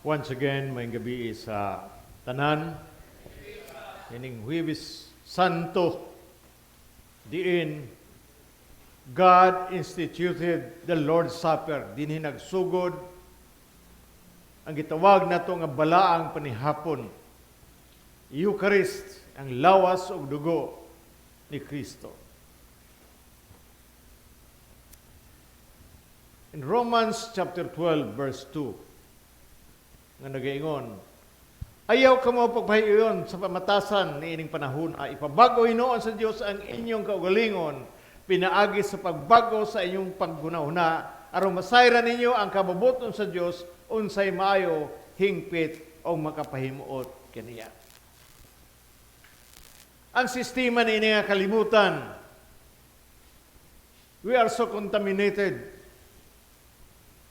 Once again, may gabi sa tanan. Ining Huwebes Santo, diin God instituted the Lord's Supper. Dinhi nagsugod ang gitawag nato nga balaang panihapon. Eucharist, ang lawas ug dugo ni Kristo. In Romans chapter 12 verse 2, nga nagaingon, ayaw ka mo pagpahiyon sa pamatasan ni ining panahon ay ipabago hinoon sa Dios ang inyong kaugalingon, pinaagi sa pagbago sa inyong paggunahuna, aron masayran ninyo ang kababuton sa Dios unsay maayo, hingpit o makapahimuot kaniya. Ang sistema ni nga kalibutan, we are so contaminated.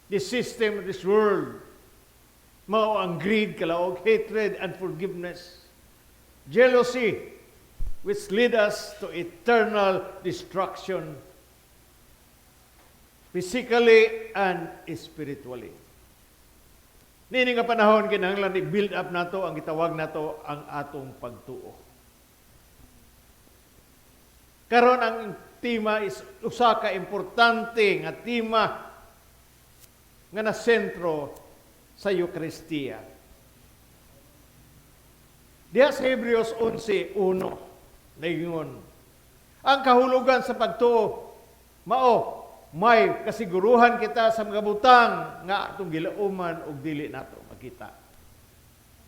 The system of this world, mao ang greed, kalaog, hatred, unforgiveness, jealousy, which lead us to eternal destruction, physically and spiritually. Nini nga panahon, kinahanglan i-build up nato, ang gitawag nato, ang atong pagtuo. Karon ang tema is usa ka importante nga tema nga na sentro sa Yukaristiya. Diya sa Hebreos 11:1, naingon, ang kahulugan sa pagtuo, mao, may kasiguruhan kita sa mga butang nga atong gilauman ug dili nato makita.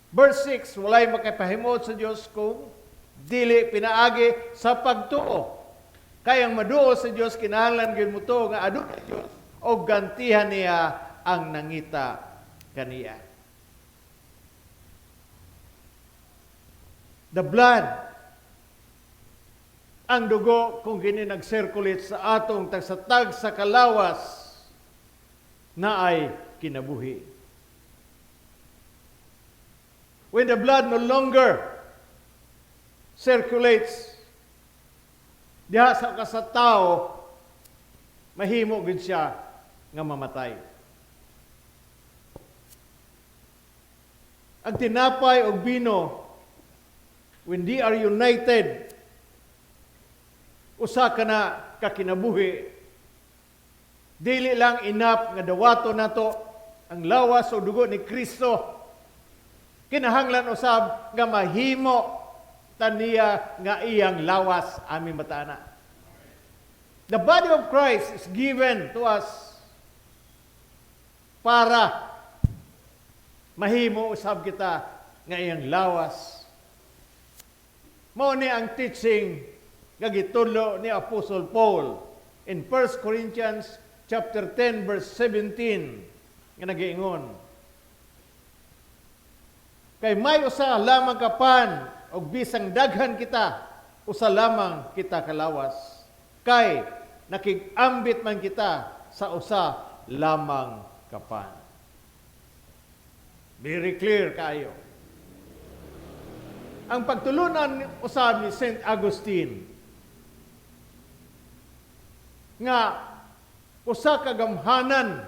Verse 6, walay makapahimot sa Dios kung dili pinaagi sa pagtuo. Kayang maduol sa Dios kinahanglan gyud mo to nga aduna Dios og gantihan niya ang nangita kaniya. The blood, ang dugo kung kini nag-circulate sa atong tagsatag sa kalawas na ay kinabuhi. When the blood no longer circulates diha sa kasatao, mahimo gid siya nga mamatay. Ang tinapay o bino, when they are united, usa ka na kakinabuhi, dili lang enough nga dawato nato ang lawas o dugo ni Kristo. Kinahanglan usab nga mahimo taniya nga iyang lawas aming matana. The body of Christ is given to us para mahimo usab kita nga iyang lawas. Mao ni ang teaching nga gitudlo ni Apostle Paul in 1 Corinthians chapter 10 verse 17 nga nagaingon, kay may usa lamang kapan og bisang daghan kita, usa lamang kita kalawas, kay nakig-ambit man kita sa usa lamang kapan. Very clear kayo. Ang pagtulunan usab ni St. Augustine nga usa ka gamhanan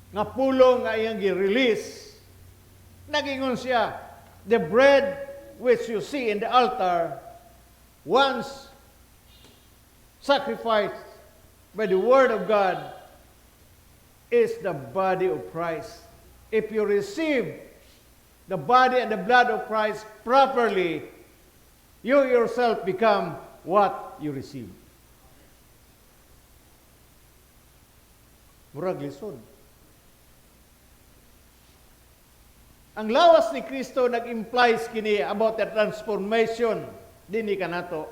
nga pulong nga iyang gi-release, nagingon siya, the bread which you see in the altar once sacrificed by the word of God is the body of Christ. If you receive the body and the blood of Christ properly, you yourself become what you receive. Murag lisod. Ang lawas ni Kristo nag-implies kini about the transformation dinhi kanato.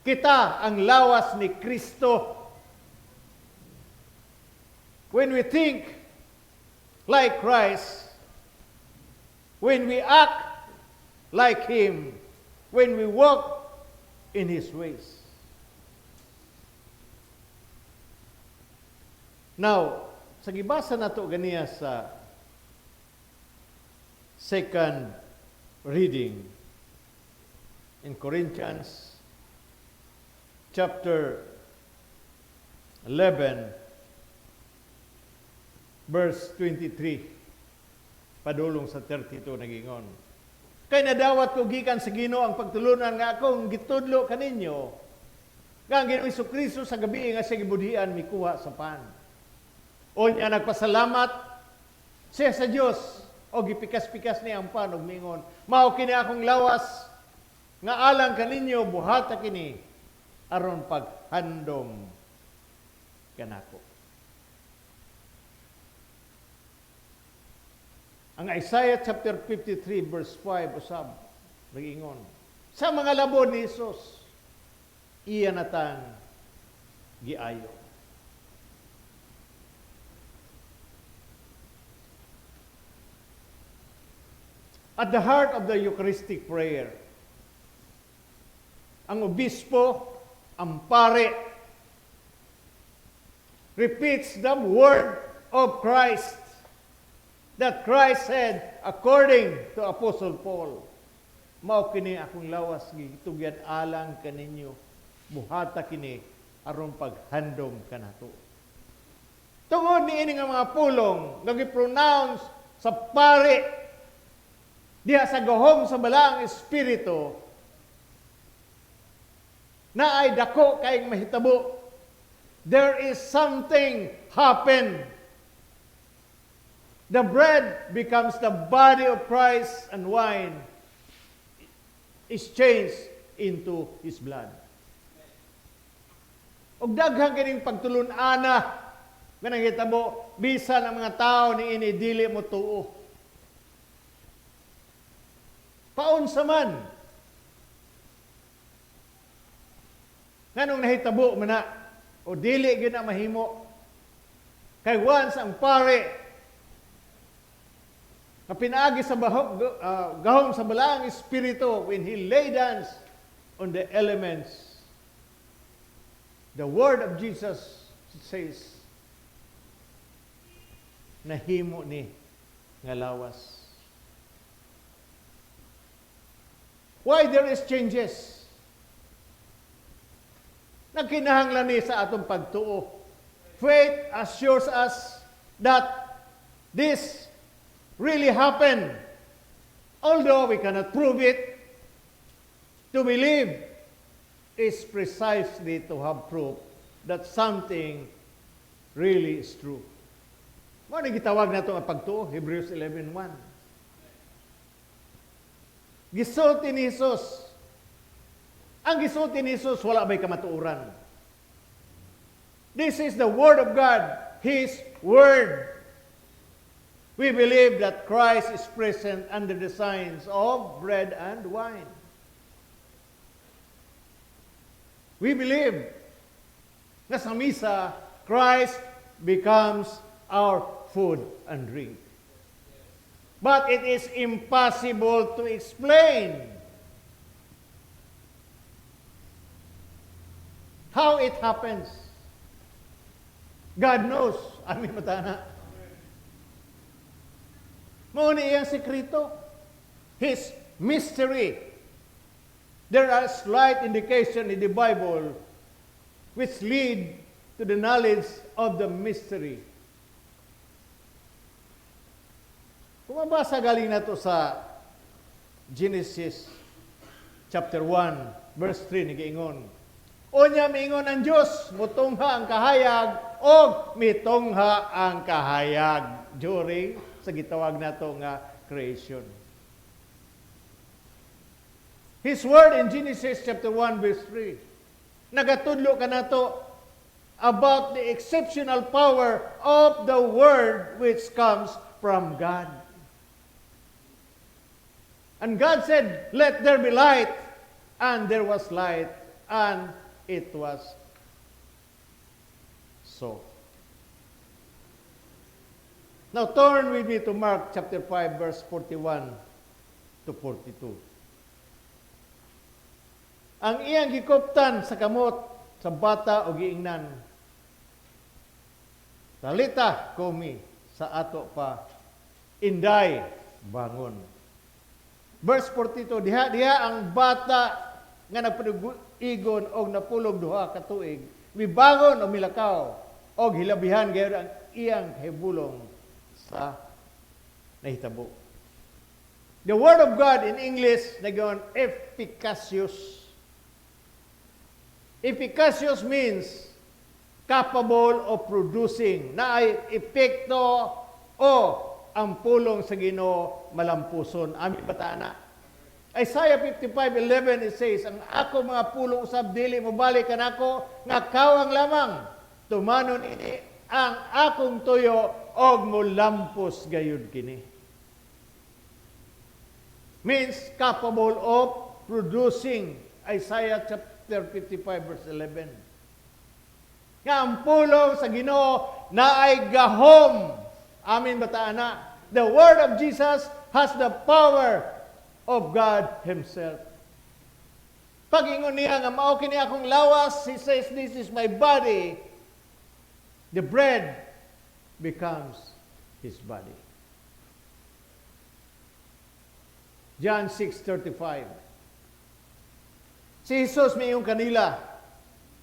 Kita ang lawas ni Kristo. When we think like Christ, when we act like Him, when we walk in His ways. Now, sa gibasa nato ganiya sa second reading in Corinthians chapter 11 verse 23, padulong sa 32 nagingon. Kay nadawat ko gikan sa Ginoo ang pagtulunan nga akong gitudlo kaninyo, nga ang Ginoong Jesucristo sa gabi nga siya gibudian mikuha sa pan. O niya nagpasalamat siya sa Dios o gipikas-pikas niya ang pan og mingon, mao kini akong lawas nga alang kaninyo buhata kini aron paghandom kanako. Ang Isaiah chapter 53 verse 5 usab nagingon, sa mga labo ni Hesus iya natang giayo. At the heart of the Eucharistic prayer, ang obispo, ang pare, repeats the word of Christ that Christ said according to Apostle Paul, mao kini akong lawas gitugyan alang kaninyo, buhata kini aron paghandom kanato. Tungod ni ini nga mga pulong nga gi-pronounce sa pare diha sa gahom sa Balaang Espiritu na ay dako kayong mahitabo. There is something happen. The bread becomes the body of Christ and wine is changed into His blood. Og daghang kining pagtulun-ana nga nahitabo bisan ang mga tao ni ini dili mo tuo. Paunsa man. Nganong nahitabo man na o dili gyud na mahimo. Kay once ang pare na pinaagi sa gahom sa Balaang Espiritu when he lay hands on the elements, the word of Jesus says, nahimo ni nga lawas. Why there is changes? Nagkinahanglan ni sa atong pagtuo. Faith assures us that this really happened. Although we cannot prove it, to believe is precisely to have proof that something really is true. Mao ni gitawag nato ang pagtuo, Hebrews 11:1. Gisulti ni Jesus. Ang gisulti ni Jesus, wala ba'y kamatuuran. This is the Word of God, His Word. We believe that Christ is present under the signs of bread and wine. We believe na sa misa, Christ becomes our food and drink. But it is impossible to explain how it happens. God knows. Amin matana. Mao ni iyang sekreto. His mystery. There are slight indication in the Bible which lead to the knowledge of the mystery. Kung mabasa galing na to sa Genesis chapter 1, verse 3, nigiingon, unya miingon ang Diyos, mutungha ang kahayag, o mitungha ang kahayag. During sa gitawag na to nga creation. His word in Genesis chapter 1, verse 3, nagatudlo ka na to about the exceptional power of the word which comes from God. And God said, let there be light. And there was light. And it was so. Now turn with me to Mark chapter 5, verse 41 to 42. Ang iyang gikuptan sa kamot sa bata o giingnan. Talita kumi sa ato pa, inday bangon. Verse 42, diha ang bata nga nagpadugigon og napulog duha ka tuig, mibangon o milakaw og hilabihan gayud ang iyang kahibulong sa nahitabo. The Word of God in English, nagayon, efficacious. Efficacious means capable of producing, na ay epekto o ang pulong sa Ginoo malampuson. Amin batana. Isaiah 55:11 it says, ang ako mga pulong usab dili mobalik kanako nga kawang lamang tumanon ini ang akong tuyo og molampos gayud kini. Means capable of producing. Isaiah chapter 55 verse 11. Nga ang pulong sa Ginoo na ay gahom. Amin bataana. The word of Jesus has the power of God Himself. Pag-ingon niya nga mao kini akong lawas, He says, this is my body. The bread becomes His body. John 6:35. Si Jesus mayong kanila,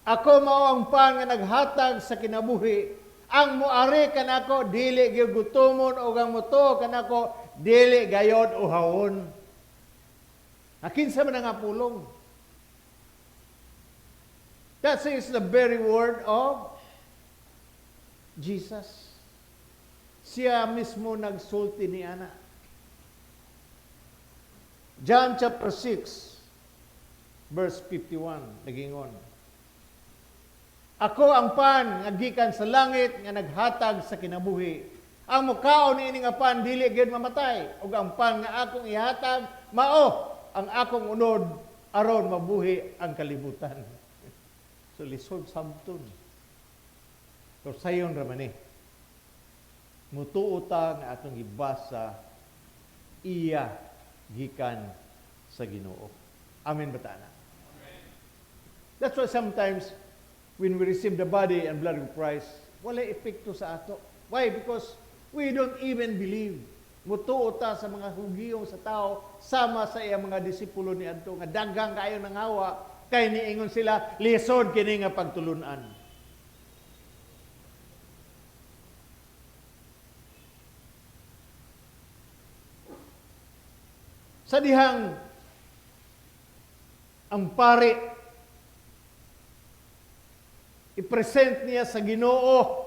ako mao ang pan nga naghatag sa kinabuhi. Ang muari kanako dili gyud gutomon o ang muto kanako dili gayod uhawon. Kinsa man nga pulong. That is the very word of Jesus. Siya mismo nagsulti ni ana. John chapter 6 verse 51 nagingon. Ako ang pan nga gikan sa langit nga naghatag sa kinabuhi. Ang mukaon niini nga pan dili gyud mamatay ug ang pan nga akong ihatag mao ang akong unod aron mabuhi ang kalibutan. So lisod sabton. So sayon ra man ni. Mutuota nga atong ibasa iya gikan sa Ginoo. Amen batana. That's why sometimes when we receive the body and blood of Christ, wala epekto sa ato. Why? Because we don't even believe. Mutuota sa mga hugiyong sa tao, sama sa iyang mga disipulo ni adto nga daghang kayo ng hawa, kay niingon sila, lisod kini nga pagtulunan. Sa dihang ang pari i-present niya sa Ginoo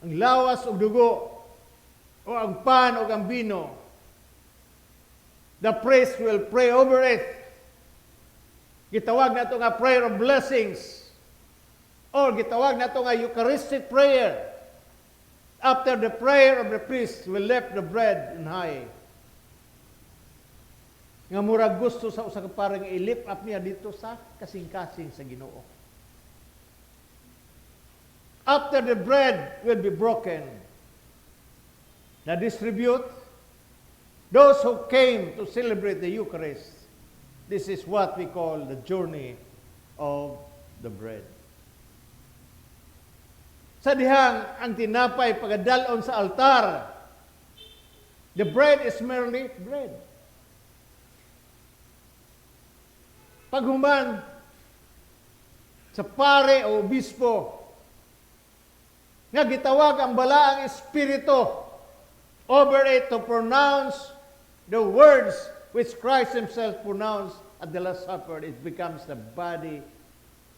ang lawas o dugo o ang pan o ang bino. The priest will pray over it. Gitawag na ito nga prayer of blessings or gitawag na ito nga Eucharistic prayer. After the prayer of the priest will lift the bread in high. Nga murag gusto sa usa ka parang i-lift up niya dito sa kasing-kasing sa Ginoo. After the bread will be broken, na distribute those who came to celebrate the Eucharist. This is what we call the journey of the bread. Sa dihang ang tinapay pagadalon sa altar, the bread is merely bread. Paghuman sa pare o obispo, nga gitawag ang balaang espiritu over it to pronounce the words which Christ Himself pronounced at the Last Supper. It becomes the body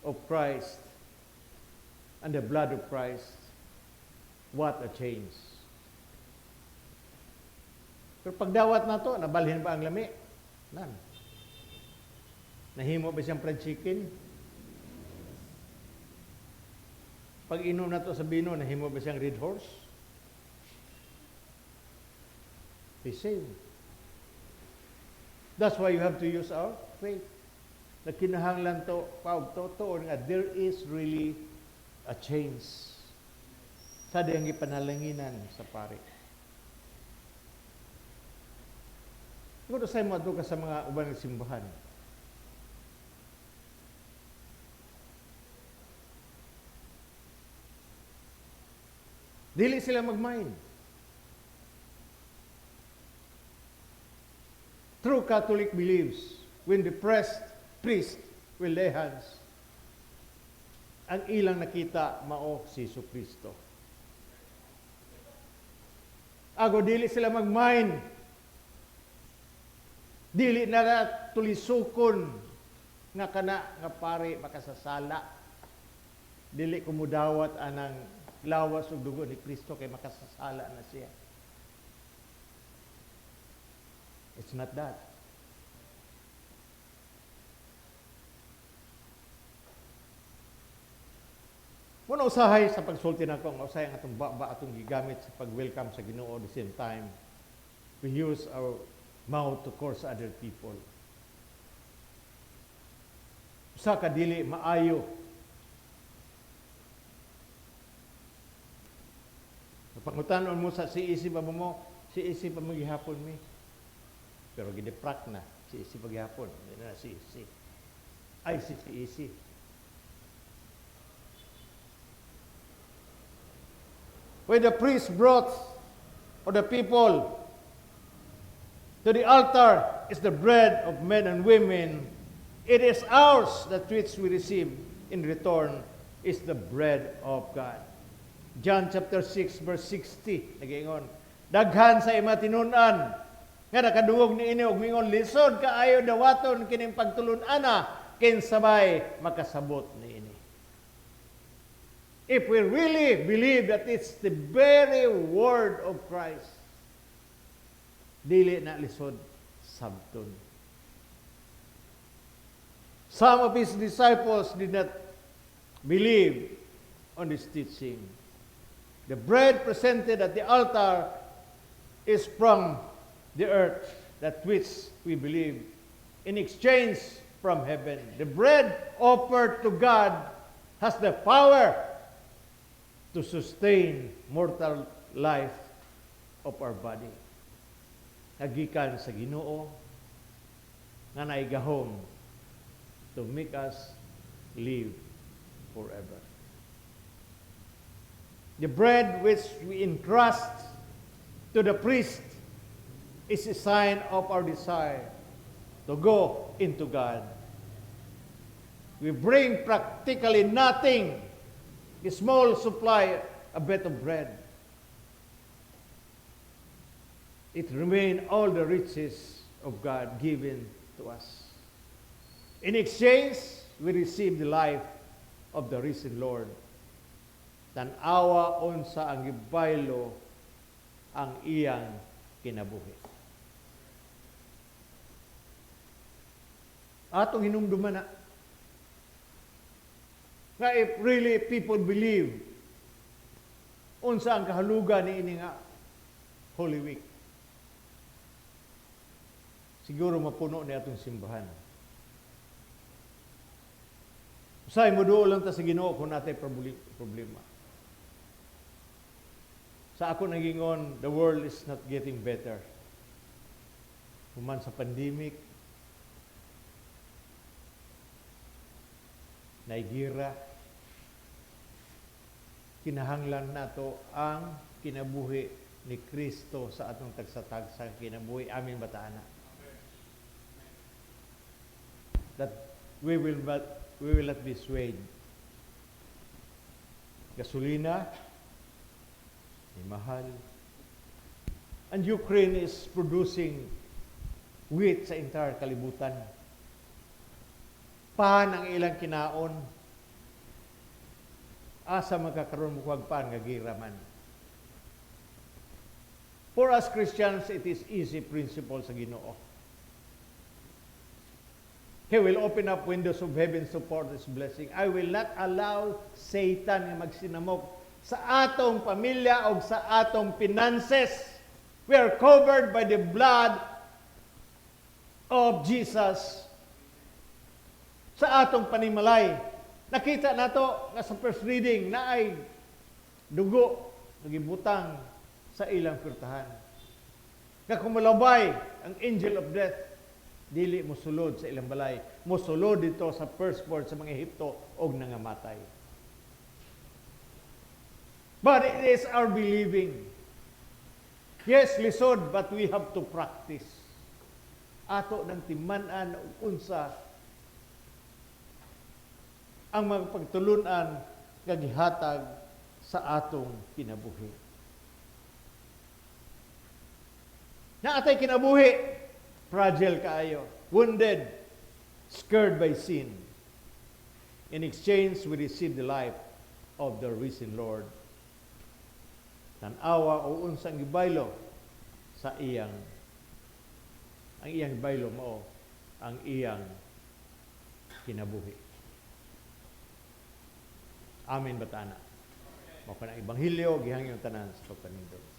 of Christ and the blood of Christ. What a change. Pero pagdawat na to, nabalhin ba ang lami? Nan. Nahimo ba siyang fried chicken? Pag inom na to sa bino, nahimo ba siyang red horse? The same. That's why you have to use our faith. Na kinahanglan to, totoo nga, there is really a change sa diyang ipanalanginan sa pari. Kung sa mo ka sa mga ubang simbahan, dili sila mag-mind. True Catholic believes when the priest will lay hands ang ilang nakita mao si Jesucristo. Ago dili sila mag-mind. Dili na tulisukon nga kana nga pare makasasala. Dili kumudawat anang lawas ug dugo ni Kristo kay makasasala na siya. It's not that. Muna usahay sa pagsulti na ko, usahay ang atong baba atong gigamit sa pag-welcome sa Ginoo. At the same time, we use our mouth to curse other people. Usa ka dili maayo. Pangutanon mo sa si isip pa mo, si isip pa mo gihapon mi. Pero gideprak na, si isip pa gihapon, hindi na si isip. Ay, si isip. When the priest brought or the people to the altar is the bread of men and women, it is ours that which we receive in return is the bread of God. John chapter 6 verse 60 nagingon, daghan sa imatinunan nga nakadungog ni ini og mingon lisod kaayo dawaton kining pagtulun-ana kinsabay makasabot ni ini. If we really believe that it's the very word of Christ, dili na lisod sabton. Some of his disciples did not believe on this teaching. The bread presented at the altar is from the earth, that which we believe, in exchange from heaven. The bread offered to God has the power to sustain mortal life of our body. Nagikan sa Ginoo nga naigahom to make us live forever. The bread which we entrust to the priest is a sign of our desire to go into God. We bring practically nothing, a small supply, a bit of bread. It remains all the riches of God given to us. In exchange, we receive the life of the risen Lord. Tan-awa unsa ang gibaylo ang iyang kinabuhi. Atong hinumduman na nga if really people believe unsa ang kahalugan ni ini nga Holy Week, siguro mapuno ni atong simbahan. Usay mo duol lang ta sa Ginoo kung natay problema. Sa ako nagingon, the world is not getting better. Human sa pandemic, naigira, kinahanglan nato ang kinabuhi ni Kristo sa atong tagsatag sa kinabuhi aming bataana. That we will not be swayed. Gasolina ay mahal. And Ukraine is producing wheat sa entire kalibutan. Pan ang ilang kinaon. Asa magkakaroon mo kuwag pan nga giraman. For us Christians, it is easy principle sa Ginoo. He will open up windows of heaven to pour this blessing. I will not allow Satan na magsinamok sa atong pamilya o sa atong finances. We are covered by the blood of Jesus. Sa atong panimalay, nakita nato nga sa first reading na ay dugo nagibutang sa ilang pirtahan. Nga kumalabay ang angel of death, dili mosulod sa ilang balay, mosulod dito sa firstborn sa mga Ehipto og nangamatay. But it is our believing. Yes, lisod, but we have to practice. Ato ng timanan og unsa ang mga pagtulunan nga gihatag sa atong kinabuhi. Na atay kinabuhi, fragile kaayo, wounded, scared by sin. In exchange, we receive the life of the risen Lord. Tanawa o unsang gibaylo sa iyang, ang iyang baylo mao ang iyang kinabuhi. Amen batana. Mao kanang ebanghelyo gihangyo tanan sa pagpanindot.